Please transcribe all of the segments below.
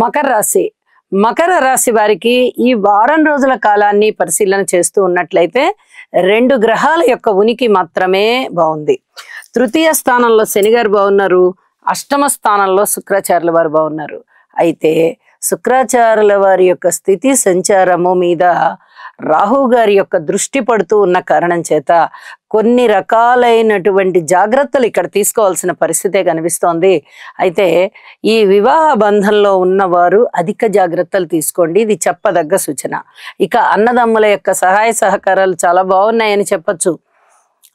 మకర రాశి. మకర రాశి వారికి ఈ వారం రోజుల కాలాన్ని పరిశీలన చేస్తూ ఉన్నట్లయితే 2 గ్రహాల యొక్క ఉనికి మాత్రమే బాగుంది. తృతీయ స్థానంలో శని గారు బాగున్నారు, అష్టమ స్థానంలో శుక్రాచార్యుల వారు బాగున్నారు. అయితే శుక్రాచార్యుల వారి యొక్క స్థితి సంచారము మీద రాహు గారి యొక్క దృష్టి పడుతూ ఉన్న కారణం చేత కొన్ని రకాలైనటువంటి జాగ్రత్తలు ఇక్కడ తీసుకోవాల్సిన పరిస్థితే కనిపిస్తోంది. అయితే ఈ వివాహ బంధంలో ఉన్నవారు అధిక జాగ్రత్తలు తీసుకోండి, ఇది చెప్పదగ్గ సూచన. ఇక అన్నదమ్ముల యొక్క సహాయ సహకారాలు చాలా బాగున్నాయని చెప్పచ్చు.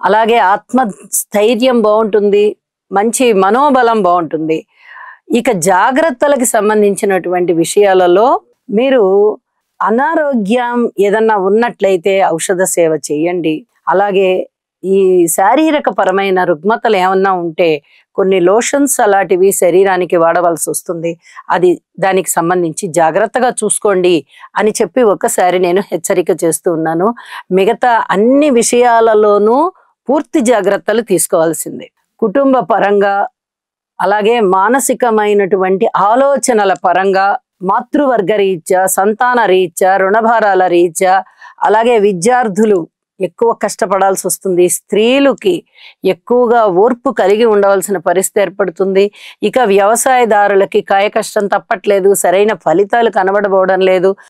అలాగే ఆత్మస్థైర్యం బాగుంటుంది, మంచి మనోబలం బాగుంటుంది. ఇక జాగ్రత్తలకు సంబంధించినటువంటి విషయాలలో మీరు అనారోగ్యం ఏదన్నా ఉన్నట్లయితే ఔషధ సేవ చేయండి. అలాగే ఈ శారీరక పరమైన రుగ్మతలు ఏమన్నా ఉంటే కొన్ని లోషన్స్ అలాంటివి శరీరానికి వాడవలసి వస్తుంది. అది దానికి సంబంధించి జాగ్రత్తగా చూసుకోండి అని చెప్పి ఒకసారి నేను హెచ్చరిక చేస్తూ ఉన్నాను. మిగతా అన్ని విషయాలలోనూ పూర్తి జాగ్రత్తలు తీసుకోవాల్సిందే. కుటుంబ పరంగా, అలాగే మానసికమైనటువంటి ఆలోచనల పరంగా, మాతృవర్గ రీత్యా, సంతాన రీత్యా, రుణభారాల రీత్యా, అలాగే విద్యార్థులు ఎక్కువ కష్టపడాల్సి వస్తుంది. స్త్రీలకి ఎక్కువగా ఓర్పు కలిగి ఉండవలసిన పరిస్థితి ఏర్పడుతుంది. ఇక వ్యవసాయదారులకి కాయ కష్టం తప్పట్లేదు, సరైన ఫలితాలు కనబడబోవడం లేదు.